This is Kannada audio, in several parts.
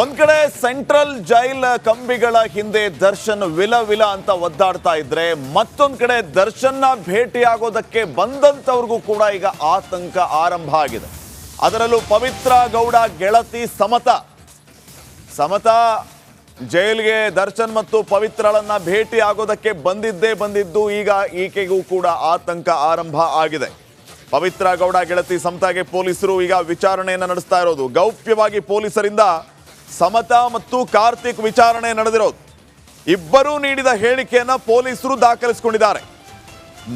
ಒಂದ್ ಕಡೆ ಸೆಂಟ್ರಲ್ ಜೈಲ್ ಕಂಬಿಗಳ ಹಿಂದೆ ದರ್ಶನ್ ವಿಲ ವಿಲ ಅಂತ ಒದ್ದಾಡ್ತಾ ಇದ್ರೆ ಮತ್ತೊಂದ್ ಕಡೆ ದರ್ಶನ್ನ ಭೇಟಿಯಾಗೋದಕ್ಕೆ ಬಂದಂತವ್ರಿಗೂ ಕೂಡ ಈಗ ಆತಂಕ ಆರಂಭ ಆಗಿದೆ. ಅದರಲ್ಲೂ ಪವಿತ್ರ ಗೌಡ ಗೆಳತಿ ಸಮತಾ ಜೈಲ್ಗೆ ದರ್ಶನ್ ಮತ್ತು ಪವಿತ್ರಳನ್ನ ಭೇಟಿ ಆಗೋದಕ್ಕೆ ಬಂದಿದ್ದು ಈಗ ಈಕೆಗೂ ಕೂಡ ಆತಂಕ ಆರಂಭ ಆಗಿದೆ. ಪವಿತ್ರ ಗೌಡ ಗೆಳತಿ ಸಮತಾಗೆ ಪೊಲೀಸರು ಈಗ ವಿಚಾರಣೆಯನ್ನು ನಡೆಸ್ತಾ ಇರೋದು. ಗೌಪ್ಯವಾಗಿ ಪೊಲೀಸರಿಂದ ಸಮತಾ ಮತ್ತು ಕಾರ್ತಿಕ್ ವಿಚಾರಣೆ ನಡೆದಿರೋದು. ಇಬ್ಬರೂ ನೀಡಿದ ಹೇಳಿಕೆಯನ್ನ ಪೊಲೀಸರು ದಾಖಲಿಸಿಕೊಂಡಿದ್ದಾರೆ.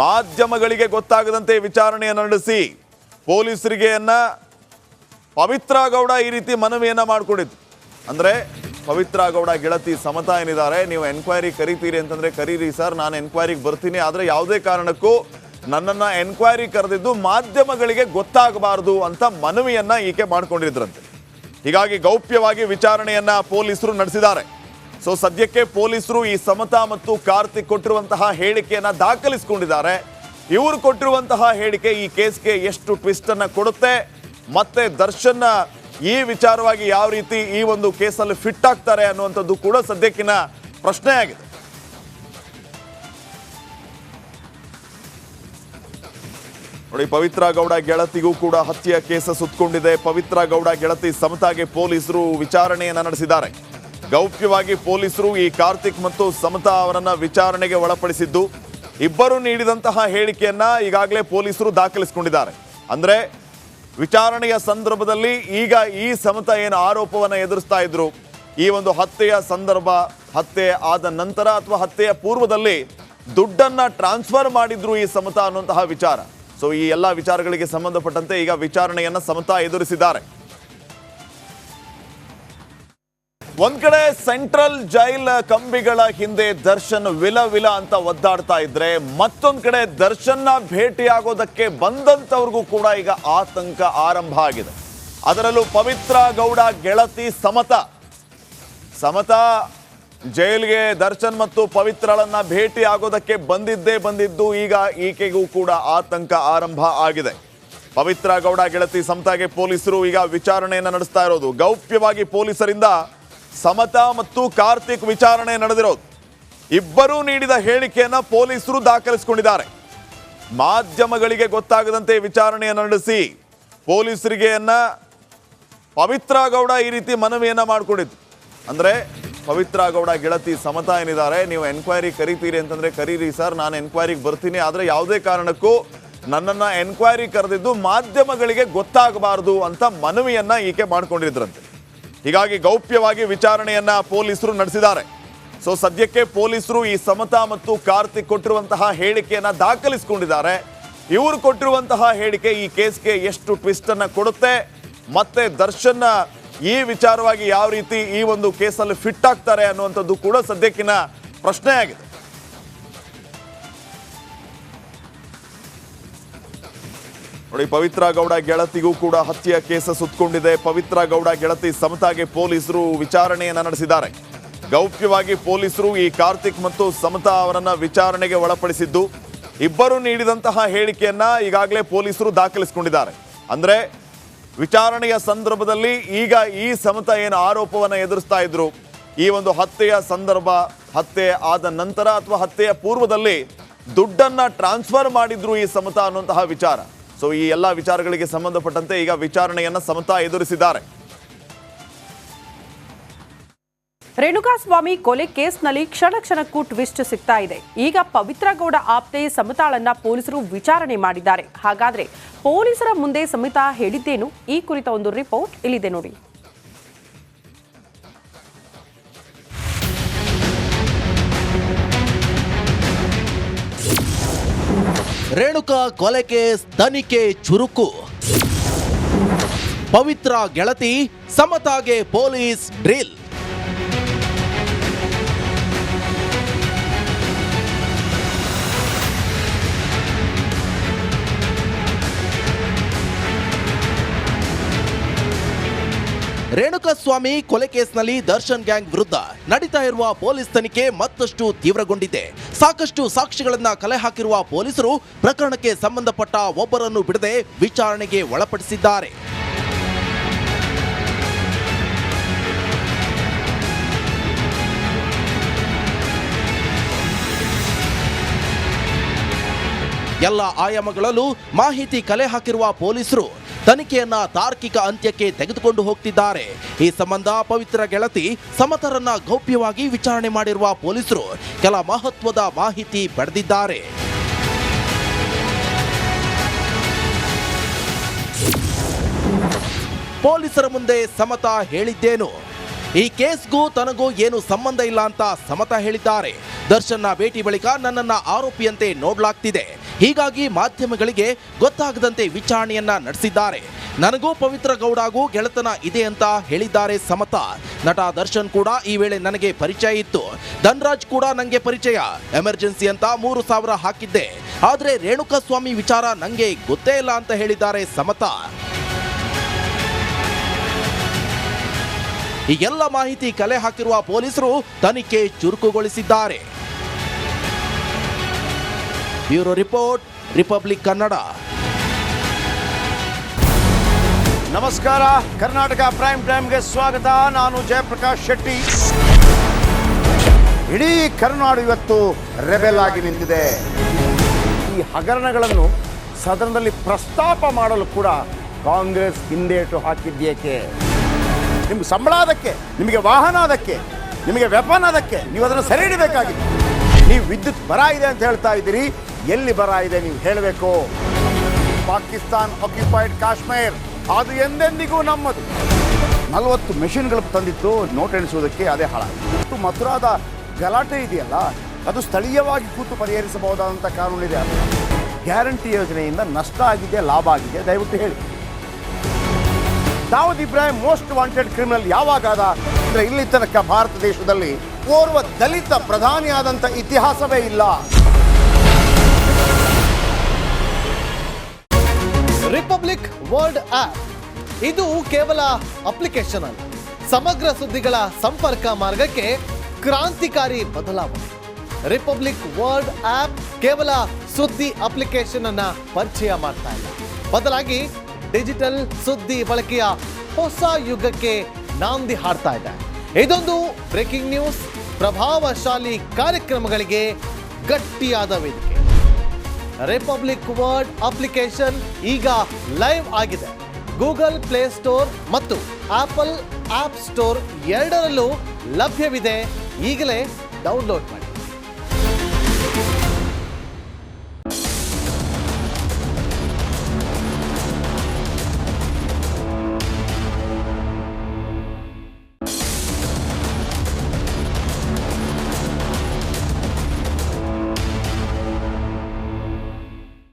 ಮಾಧ್ಯಮಗಳಿಗೆ ಗೊತ್ತಾಗದಂತೆ ವಿಚಾರಣೆಯನ್ನು ನಡೆಸಿ ಪೊಲೀಸರಿಗೆ ಪವಿತ್ರ ಗೌಡ ಈ ರೀತಿ ಮನವಿಯನ್ನ ಮಾಡಿಕೊಂಡಿದ್ದು. ಅಂದ್ರೆ ಪವಿತ್ರ ಗೌಡ ಗೆಳತಿ ಸಮತಾ ಏನಿದ್ದಾರೆ, ನೀವು ಎನ್ಕ್ವೈರಿ ಕರಿತೀರಿ ಅಂತಂದ್ರೆ ಕರೀರಿ ಸರ್, ನಾನು ಎನ್ಕ್ವೈರಿಗೆ ಬರ್ತೀನಿ, ಆದರೆ ಯಾವುದೇ ಕಾರಣಕ್ಕೂ ನನ್ನನ್ನ ಎನ್ಕ್ವೈರಿ ಕರೆದಿದ್ದು ಮಾಧ್ಯಮಗಳಿಗೆ ಗೊತ್ತಾಗಬಾರದು ಅಂತ ಮನವಿಯನ್ನ ಈಕೆ ಮಾಡ್ಕೊಂಡಿದ್ರಂತೆ. ಹೀಗಾಗಿ ಗೌಪ್ಯವಾಗಿ ವಿಚಾರಣೆಯನ್ನ ಪೊಲೀಸರು ನಡೆಸಿದ್ದಾರೆ. ಸೊ ಸದ್ಯಕ್ಕೆ ಪೊಲೀಸರು ಈ ಸಮತಾ ಮತ್ತು ಕಾರ್ತಿಕ್ ಕೊಟ್ಟಿರುವಂತಹ ಹೇಳಿಕೆಯನ್ನ ದಾಖಲಿಸಿಕೊಂಡಿದ್ದಾರೆ. ಇವರು ಕೊಟ್ಟಿರುವಂತಹ ಹೇಳಿಕೆ ಈ ಕೇಸ್ಗೆ ಎಷ್ಟು ಟ್ವಿಸ್ಟ್ ಅನ್ನ ಕೊಡುತ್ತೆ, ಮತ್ತೆ ದರ್ಶನ್ ಈ ವಿಚಾರವಾಗಿ ಯಾವ ರೀತಿ ಈ ಒಂದು ಕೇಸಲ್ಲಿ ಫಿಟ್ ಆಗ್ತಾರೆ ಅನ್ನುವಂಥದ್ದು ಕೂಡ ಸದ್ಯಕ್ಕಿನ ಪ್ರಶ್ನೆ ಆಗಿದೆ. ನೋಡಿ, ಪವಿತ್ರ ಗೌಡ ಗೆಳತಿಗೂ ಕೂಡ ಹತ್ಯೆಯ ಕೇಸ ಸುತ್ತಕೊಂಡಿದೆ. ಪವಿತ್ರ ಗೌಡ ಗೆಳತಿ ಸಮತಾಗೆ ಪೊಲೀಸರು ವಿಚಾರಣೆಯನ್ನ ನಡೆಸಿದ್ದಾರೆ. ಗೌಪ್ಯವಾಗಿ ಪೊಲೀಸರು ಈ ಕಾರ್ತಿಕ್ ಮತ್ತು ಸಮತಾ ಅವರನ್ನ ವಿಚಾರಣೆಗೆ ಒಳಪಡಿಸಿದ್ದು. ಇಬ್ಬರು ನೀಡಿದಂತಹ ಹೇಳಿಕೆಯನ್ನ ಈಗಾಗಲೇ ಪೊಲೀಸರು ದಾಖಲಿಸಿಕೊಂಡಿದ್ದಾರೆ. ಅಂದ್ರೆ ವಿಚಾರಣೆಯ ಸಂದರ್ಭದಲ್ಲಿ ಈಗ ಈ ಸಮತಾ ಏನು ಆರೋಪವನ್ನ ಎದುರಿಸ್ತಾ ಇದ್ರು, ಈ ಒಂದು ಹತ್ಯೆಯ ಸಂದರ್ಭ, ಹತ್ಯೆ ಆದ ನಂತರ ಅಥವಾ ಹತ್ಯೆಯ ಪೂರ್ವದಲ್ಲಿ ದುಡ್ಡನ್ನ ಟ್ರಾನ್ಸ್ಫರ್ ಮಾಡಿದ್ರು ಈ ಸಮತಾ ಅನ್ನುವಂತಹ ವಿಚಾರ. ಸೊ ಈ ಎಲ್ಲ ವಿಚಾರಗಳಿಗೆ ಸಂಬಂಧಪಟ್ಟಂತೆ ಈಗ ವಿಚಾರಣೆಯನ್ನ ಸಮತಾ ಎದುರಿಸಿದ್ದಾರೆ. ಒಂದ್ ಕಡೆ ಸೆಂಟ್ರಲ್ ಜೈಲ್ ಕಂಬಿಗಳ ಹಿಂದೆ ದರ್ಶನ್ ವಿಲ ವಿಲ ಅಂತ ಒದ್ದಾಡ್ತಾ ಇದ್ರೆ ಮತ್ತೊಂದ್ ಕಡೆ ದರ್ಶನ್ನ ಭೇಟಿಯಾಗೋದಕ್ಕೆ ಬಂದಂತವ್ರಿಗೂ ಕೂಡ ಈಗ ಆತಂಕ ಆರಂಭ ಆಗಿದೆ. ಅದರಲ್ಲೂ ಪವಿತ್ರ ಗೌಡ ಗೆಳತಿ ಸಮತಾ ಜೈಲ್ಗೆ ದರ್ಶನ್ ಮತ್ತು ಪವಿತ್ರಳನ್ನ ಭೇಟಿ ಆಗೋದಕ್ಕೆ ಬಂದಿದ್ದು ಈಗ ಈಕೆಗೂ ಕೂಡ ಆತಂಕ ಆರಂಭ ಆಗಿದೆ. ಪವಿತ್ರ ಗೌಡ ಗೆಳತಿ ಸಮತಾಗೆ ಪೊಲೀಸರು ಈಗ ವಿಚಾರಣೆಯನ್ನು ನಡೆಸ್ತಾ ಇರೋದು. ಗೌಪ್ಯವಾಗಿ ಪೊಲೀಸರಿಂದ ಸಮತಾ ಮತ್ತು ಕಾರ್ತಿಕ್ ವಿಚಾರಣೆ ನಡೆದಿರೋದು. ಇಬ್ಬರೂ ನೀಡಿದ ಹೇಳಿಕೆಯನ್ನ ಪೊಲೀಸರು ದಾಖಲಿಸಿಕೊಂಡಿದ್ದಾರೆ. ಮಾಧ್ಯಮಗಳಿಗೆ ಗೊತ್ತಾಗದಂತೆ ವಿಚಾರಣೆಯನ್ನು ನಡೆಸಿ ಪೊಲೀಸರಿಗೆ ಪವಿತ್ರ ಗೌಡ ಈ ರೀತಿ ಮನವಿಯನ್ನ ಮಾಡಿಕೊಂಡಿದ್ದು. ಅಂದ್ರೆ ಪವಿತ್ರ ಗೌಡ ಗೆಳತಿ ಸಮತಾ ಏನಿದ್ದಾರೆ, ನೀವು ಎನ್ಕ್ವೈರಿ ಕರಿತೀರಿ ಅಂತಂದ್ರೆ ಕರೀರಿ ಸರ್, ನಾನು ಎನ್ಕ್ವೈರಿಗೆ ಬರ್ತೀನಿ, ಆದರೆ ಯಾವುದೇ ಕಾರಣಕ್ಕೂ ನನ್ನನ್ನ ಎನ್ಕ್ವೈರಿ ಕರೆದಿದ್ದು ಮಾಧ್ಯಮಗಳಿಗೆ ಗೊತ್ತಾಗಬಾರದು ಅಂತ ಮನವಿಯನ್ನ ಈಕೆ ಮಾಡ್ಕೊಂಡಿದ್ರಂತೆ. ಹೀಗಾಗಿ ಗೌಪ್ಯವಾಗಿ ವಿಚಾರಣೆಯನ್ನ ಪೊಲೀಸರು ನಡೆಸಿದ್ದಾರೆ. ಸೊ ಸದ್ಯಕ್ಕೆ ಪೊಲೀಸರು ಈ ಸಮತಾ ಮತ್ತು ಕಾರ್ತಿಕ್ ಕೊಟ್ಟಿರುವಂತಹ ಹೇಳಿಕೆಯನ್ನ ದಾಖಲಿಸಿಕೊಂಡಿದ್ದಾರೆ. ಇವರು ಕೊಟ್ಟಿರುವಂತಹ ಹೇಳಿಕೆ ಈ ಕೇಸ್ಗೆ ಎಷ್ಟು ಟ್ವಿಸ್ಟ್ ಅನ್ನ ಕೊಡುತ್ತೆ, ಮತ್ತೆ ದರ್ಶನ್ ಈ ವಿಚಾರವಾಗಿ ಯಾವ ರೀತಿ ಈ ಒಂದು ಕೇಸಲ್ಲಿ ಫಿಟ್ ಆಗ್ತಾರೆ ಅನ್ನುವಂಥದ್ದು ಕೂಡ ಸದ್ಯಕ್ಕಿನ ಪ್ರಶ್ನೆ ಆಗಿದೆ. ನೋಡಿ, ಪವಿತ್ರ ಗೌಡ ಗೆಳತಿಗೂ ಕೂಡ ಹತ್ಯೆಯ ಕೇಸ ಸುತ್ತಕೊಂಡಿದೆ. ಪವಿತ್ರ ಗೌಡ ಗೆಳತಿ ಸಮತಾಗೆ ಪೊಲೀಸರು ವಿಚಾರಣೆಯನ್ನ ನಡೆಸಿದ್ದಾರೆ. ಗೌಪ್ಯವಾಗಿ ಪೊಲೀಸರು ಈ ಕಾರ್ತಿಕ್ ಮತ್ತು ಸಮತಾ ಅವರನ್ನ ವಿಚಾರಣೆಗೆ ಒಳಪಡಿಸಿದ್ದು. ಇಬ್ಬರು ನೀಡಿದಂತಹ ಹೇಳಿಕೆಯನ್ನ ಈಗಾಗಲೇ ಪೊಲೀಸರು ದಾಖಲಿಸಿಕೊಂಡಿದ್ದಾರೆ. ಅಂದ್ರೆ ವಿಚಾರಣೆಯ ಸಂದರ್ಭದಲ್ಲಿ ಈಗ ಈ ಸಮತಾ ಏನು ಆರೋಪವನ್ನ ಎದುರಿಸ್ತಾ ಇದ್ರು, ಈ ಒಂದು ಹತ್ಯೆಯ ಸಂದರ್ಭ, ಹತ್ಯೆ ಆದ ನಂತರ ಅಥವಾ ಹತ್ಯೆಯ ಪೂರ್ವದಲ್ಲಿ ದುಡ್ಡನ್ನ ಟ್ರಾನ್ಸ್ಫರ್ ಮಾಡಿದ್ರು ಈ ಸಮತಾ ಅನ್ನುವಂತಹ ವಿಚಾರ. ಸೊ ಈ ಎಲ್ಲ ವಿಚಾರಗಳಿಗೆ ಸಂಬಂಧಪಟ್ಟಂತೆ ಈಗ ವಿಚಾರಣೆಯನ್ನ ಸಮತಾ ಎದುರಿಸಿದ್ದಾರೆ. ರೇಣುಕಾಸ್ವಾಮಿ ಕೊಲೆ ಕೇಸ್ನಲ್ಲಿ ಕ್ಷಣ ಕ್ಷಣಕ್ಕೂ ಟ್ವಿಸ್ಟ್ ಸಿಗ್ತಾ ಇದೆ. ಈಗ ಪವಿತ್ರ ಗೌಡ ಆಪ್ತೆ ಸಮತಾಳನ್ನ ಪೊಲೀಸರು ವಿಚಾರಣೆ ಮಾಡಿದ್ದಾರೆ. ಹಾಗಾದ್ರೆ ಪೊಲೀಸರ ಮುಂದೆ ಸಮತಾ ಹೇಳಿದ್ದೇನು? ಈ ಕುರಿತ ಒಂದು ರಿಪೋರ್ಟ್ ಇಲ್ಲಿದೆ ನೋಡಿ. ರೇಣುಕಾ ಕೊಲೆ ಕೇಸ್ ತನಿಖೆ ಚುರುಕು. ಪವಿತ್ರ ಗೆಳತಿ ಸಮತಾಗೆ ಪೊಲೀಸ್ ಡ್ರಿಲ್. ರೇಣುಕಾಸ್ವಾಮಿ ಕೊಲೆ ಕೇಸ್ನಲ್ಲಿ ದರ್ಶನ್ ಗ್ಯಾಂಗ್ ವಿರುದ್ಧ ನಡೀತಾ ಇರುವ ಪೊಲೀಸ್ ತನಿಖೆ ಮತ್ತಷ್ಟು ತೀವ್ರಗೊಂಡಿದೆ. ಸಾಕಷ್ಟು ಸಾಕ್ಷಿಗಳನ್ನ ಕಲೆ ಹಾಕಿರುವ ಪೊಲೀಸರು ಪ್ರಕರಣಕ್ಕೆ ಸಂಬಂಧಪಟ್ಟ ಒಬ್ಬರನ್ನು ಬಿಡದೆ ವಿಚಾರಣೆಗೆ ಒಳಪಡಿಸಿದ್ದಾರೆ. ಎಲ್ಲ ಆಯಾಮಗಳಲ್ಲೂ ಮಾಹಿತಿ ಕಲೆ ಹಾಕಿರುವ ಪೊಲೀಸರು ತನಿಖೆಯನ್ನ ತಾರ್ಕಿಕ ಅಂತ್ಯಕ್ಕೆ ತೆಗೆದುಕೊಂಡು ಹೋಗ್ತಿದ್ದಾರೆ. ಈ ಸಂಬಂಧ ಪವಿತ್ರ ಗೆಳತಿ ಸಮತರನ್ನ ಗೌಪ್ಯವಾಗಿ ವಿಚಾರಣೆ ಮಾಡಿರುವ ಪೊಲೀಸರು ಕೆಲ ಮಹತ್ವದ ಮಾಹಿತಿ ಪಡೆದಿದ್ದಾರೆ. ಪೊಲೀಸರ ಮುಂದೆ ಸಮತಾ ಹೇಳಿದ್ದೇನು? ಈ ಕೇಸ್ಗೂ ತನಗೂ ಏನು ಸಂಬಂಧ ಇಲ್ಲ ಅಂತ ಸಮತಾ ಹೇಳಿದ್ದಾರೆ. ದರ್ಶನ್ನ ಭೇಟಿ ಬಳಿಕ ನನ್ನನ್ನ ಆರೋಪಿಯಂತೆ ನೋಡ್ಲಾಗ್ತಿದೆ, ಹೀಗಾಗಿ ಮಾಧ್ಯಮಗಳಿಗೆ ಗೊತ್ತಾಗದಂತೆ ವಿಚಾರಣೆಯನ್ನ ನಡೆಸಿದ್ದಾರೆ. ನನಗೂ ಪವಿತ್ರ ಗೌಡಗೂ ಗೆಳೆತನ ಇದೆ ಅಂತ ಹೇಳಿದ್ದಾರೆ ಸಮತಾ. ನಟ ದರ್ಶನ್ ಕೂಡ ಈ ವೇಳೆ ನನಗೆ ಪರಿಚಯ ಇತ್ತು, ಧನ್ರಾಜ್ ಕೂಡ ನನಗೆ ಪರಿಚಯ. ಎಮರ್ಜೆನ್ಸಿ ಅಂತ 3,000 ಹಾಕಿದ್ದೆ, ಆದ್ರೆ ರೇಣುಕಾಸ್ವಾಮಿ ವಿಚಾರ ನಂಗೆ ಗೊತ್ತೇ ಇಲ್ಲ ಅಂತ ಹೇಳಿದ್ದಾರೆ ಸಮತಾ. ಈ ಎಲ್ಲ ಮಾಹಿತಿ ಕಲೆ ಹಾಕಿರುವ ಪೊಲೀಸರು ತನಿಖೆ ಚುರುಕುಗೊಳಿಸಿದ್ದಾರೆ. Bureau report, republic Kannada. ನಮಸ್ಕಾರ, ಕರ್ನಾಟಕ ಪ್ರೈಮ್ ಟೈಮ್ಗೆ ಸ್ವಾಗತ. ನಾನು ಜಯಪ್ರಕಾಶ್ ಶೆಟ್ಟಿ. ಇಡೀ ಕರ್ನಾಡು ಇವತ್ತು ರೆಬೆಲ್ ಆಗಿ ನಿಂತಿದೆ. ಈ ಹಗರಣಗಳನ್ನು ಸದನದಲ್ಲಿ ಪ್ರಸ್ತಾಪ ಮಾಡಲು ಕೂಡ ಕಾಂಗ್ರೆಸ್ ಹಿಂದೇಟು ಹಾಕಿದ್ದೇಕೆ? ನಿಮ್ಗೆ ಸಂಬಳ ಅದಕ್ಕೆ, ನಿಮಗೆ ವಾಹನ ಅದಕ್ಕೆ, ನಿಮಗೆ ವೆಪನ್ ಅದಕ್ಕೆ, ನೀವು ಅದನ್ನು ಸೆರೆ ಹಿಡಿಬೇಕಾಗಿತ್ತು. ನೀವು ವಿದ್ಯುತ್ ಬರ ಇದೆ ಅಂತ ಹೇಳ್ತಾ ಇದ್ದೀರಿ, ಎಲ್ಲಿ ಬರ ಇದೆ ನೀವು ಹೇಳಬೇಕು. ಪಾಕಿಸ್ತಾನ್ ಆಕ್ಯುಪೈಡ್ ಕಾಶ್ಮೀರ್ ಅದು ಎಂದೆಂದಿಗೂ ನಮ್ಮದು. 40 ಮೆಷಿನ್ಗಳು ತಂದಿತ್ತು ನೋಟ್ ಎಣಿಸುವುದಕ್ಕೆ, ಅದೇ ಹಾಳಾಯಿತು. ಮಥುರಾದ ಗಲಾಟೆ ಇದೆಯಲ್ಲ, ಅದು ಸ್ಥಳೀಯವಾಗಿ ಕೂತು ಪರಿಹರಿಸಬಹುದಾದಂಥ ಕಾನೂನಿದೆ. ಗ್ಯಾರಂಟಿ ಯೋಜನೆಯಿಂದ ನಷ್ಟ ಆಗಿದೆ, ಲಾಭ ಆಗಿದೆ, ದಯವಿಟ್ಟು ಹೇಳಿ. Dawood Ibrahim most wanted criminal ಯಾವಾಗಾದ ಅಂದರೆ ಇಲ್ಲಿ ತನಕ ಭಾರತ ದೇಶದಲ್ಲಿ ಓರ್ವ ದಲಿತ ಪ್ರಧಾನಿಯಾದಂಥ ಇತಿಹಾಸವೇ ಇಲ್ಲ. ರಿಪಬ್ಲಿಕ್ ವರ್ಲ್ಡ್ ಆಪ್ ಇದು ಕೇವಲ ಅಪ್ಲಿಕೇಶನ್ ಅಲ್ಲ, ಸಮಗ್ರ ಸುದ್ದಿಗಳ ಸಂಪರ್ಕ ಮಾರ್ಗಕ್ಕೆ ಕ್ರಾಂತಿಕಾರಿ ಬದಲಾವಣೆ. ರಿಪಬ್ಲಿಕ್ ವರ್ಲ್ಡ್ ಆಪ್ ಕೇವಲ ಸುದ್ದಿ ಅಪ್ಲಿಕೇಶನ್ ಅನ್ನ ಪರಿಚಯ ಮಾಡ್ತಾ ಇಲ್ಲ, ಬದಲಾಗಿ ಡಿಜಿಟಲ್ ಸುದ್ದಿ ಬಳಕೆಯ ಹೊಸ ಯುಗಕ್ಕೆ ನಾಂದಿ ಹಾಡ್ತಾ ಇದೆ. ಇದೊಂದು ಬ್ರೇಕಿಂಗ್ ನ್ಯೂಸ್, ಪ್ರಭಾವಶಾಲಿ ಕಾರ್ಯಕ್ರಮಗಳಿಗೆ ಗಟ್ಟಿಯಾದ ವೇದಿಕೆ. ರಿಪಬ್ಲಿಕ್ ವರ್ಲ್ಡ್ ಅಪ್ಲಿಕೇಶನ್ ಈಗ ಲೈವ್ ಆಗಿದೆ. ಗೂಗಲ್ ಪ್ಲೇ ಸ್ಟೋರ್ ಮತ್ತು ಆಪಲ್ ಆಪ್ ಸ್ಟೋರ್ ಎರಡರಲ್ಲೂ ಲಭ್ಯವಿದೆ. ಈಗಲೇ ಡೌನ್ಲೋಡ್ ಮಾಡಿ.